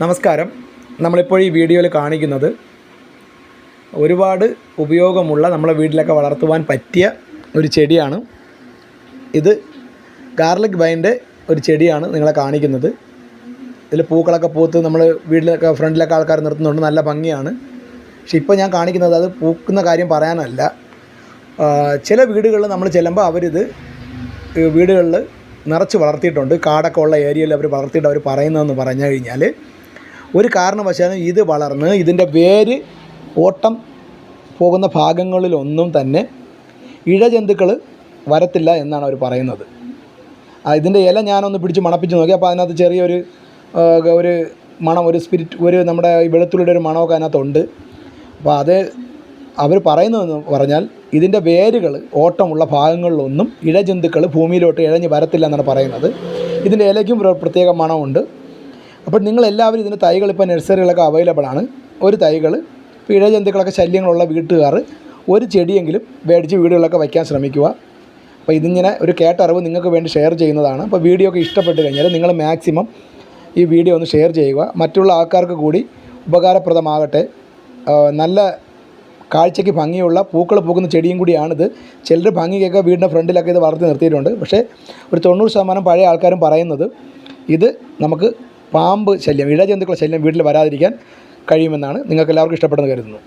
നമസ്കാരം. നമ്മളിപ്പോൾ ഈ വീഡിയോയിൽ കാണിക്കുന്നത് ഒരുപാട് ഉപയോഗമുള്ള നമ്മളെ വീട്ടിലൊക്കെ വളർത്തുവാൻ പറ്റിയ ഒരു ചെടിയാണ്. ഇത് ഗാർലിക് വൈൻ്റെ ഒരു ചെടിയാണ് നിങ്ങളെ കാണിക്കുന്നത്. ഇതിൽ പൂക്കളൊക്കെ പൂത്ത് നമ്മൾ വീട്ടിലൊക്കെ ഫ്രണ്ടിലൊക്കെ ആൾക്കാർ നിർത്തുന്നുണ്ട്, നല്ല ഭംഗിയാണ്. പക്ഷെ ഇപ്പോൾ ഞാൻ കാണിക്കുന്നത് അത് പൂക്കുന്ന കാര്യം പറയാനല്ല. ചില വീടുകളിൽ നമ്മൾ ചെല്ലുമ്പോൾ അവരിത് വീടുകളിൽ നിറച്ച് വളർത്തിയിട്ടുണ്ട്. കാടൊക്കെ ഉള്ള ഏരിയയിൽ അവർ വളർത്തിയിട്ട് അവർ പറയുന്നതെന്ന് പറഞ്ഞു കഴിഞ്ഞാൽ, ഒരു കാരണവശാലും ഇത് വളർന്ന് ഇതിൻ്റെ വേര് ഓട്ടം പോകുന്ന ഭാഗങ്ങളിലൊന്നും തന്നെ ഇഴജന്തുക്കൾ വരത്തില്ല എന്നാണ് അവർ പറയുന്നത്. ഇതിൻ്റെ ഇല ഞാനൊന്ന് പിടിച്ച് മണപ്പിച്ച് നോക്കി. അപ്പോൾ അതിനകത്ത് ചെറിയൊരു ഒരു മണം, ഒരു സ്പിരിറ്റ്, ഒരു നമ്മുടെ വെളുത്തുള്ളിയുടെ ഒരു മണമൊക്കെ അതിനകത്തുണ്ട്. അപ്പോൾ അത് അവർ പറയുന്നതെന്ന് പറഞ്ഞാൽ ഇതിൻ്റെ വേരുകൾ ഓട്ടമുള്ള ഭാഗങ്ങളിലൊന്നും ഇഴജന്തുക്കൾ ഭൂമിയിലോട്ട് ഇഴഞ്ഞ് വരത്തില്ല എന്നാണ് പറയുന്നത്. ഇതിൻ്റെ ഇലയ്ക്കും പ്രത്യേക മണമുണ്ട്. അപ്പോൾ നിങ്ങളെല്ലാവരും ഇതിൻ്റെ തൈകൾ ഇപ്പോൾ നഴ്സറികളൊക്കെ അവൈലബിൾ ആണ്. ഒരു തൈകൾ ഇപ്പോൾ ഇഴജന്തുക്കളൊക്കെ ശല്യങ്ങളുള്ള വീട്ടുകാർ ഒരു ചെടിയെങ്കിലും മേടിച്ച് വീടുകളിലൊക്കെ വയ്ക്കാൻ ശ്രമിക്കുക. അപ്പോൾ ഇതിങ്ങനെ ഒരു കേട്ടറിവ് നിങ്ങൾക്ക് വേണ്ടി ഷെയർ ചെയ്യുന്നതാണ്. അപ്പോൾ വീഡിയോ ഒക്കെ ഇഷ്ടപ്പെട്ട് കഴിഞ്ഞാൽ നിങ്ങൾ മാക്സിമം ഈ വീഡിയോ ഒന്ന് ഷെയർ ചെയ്യുക, മറ്റുള്ള ആൾക്കാർക്ക് കൂടി ഉപകാരപ്രദമാകട്ടെ. നല്ല കാഴ്ചയ്ക്ക് ഭംഗിയുള്ള പൂക്കൾ പൂക്കുന്ന ചെടിയും കൂടിയാണിത്. ചിലർ ഭംഗിക്കൊക്കെ വീടിൻ്റെ ഫ്രണ്ടിലൊക്കെ ഇത് വളർത്തി നിർത്തിയിട്ടുണ്ട്. പക്ഷേ ഒരു 90% പഴയ ആൾക്കാരും പറയുന്നത് ഇത് നമുക്ക് പാമ്പ് ശല്യം, ഇഴജന്തുക്കളുടെ ശല്യം വീട്ടിൽ വരാതിരിക്കാൻ കഴിയുമെന്നാണ്. നിങ്ങൾക്ക് എല്ലാവർക്കും ഇഷ്ടപ്പെടുന്നത് കരുതുന്നു.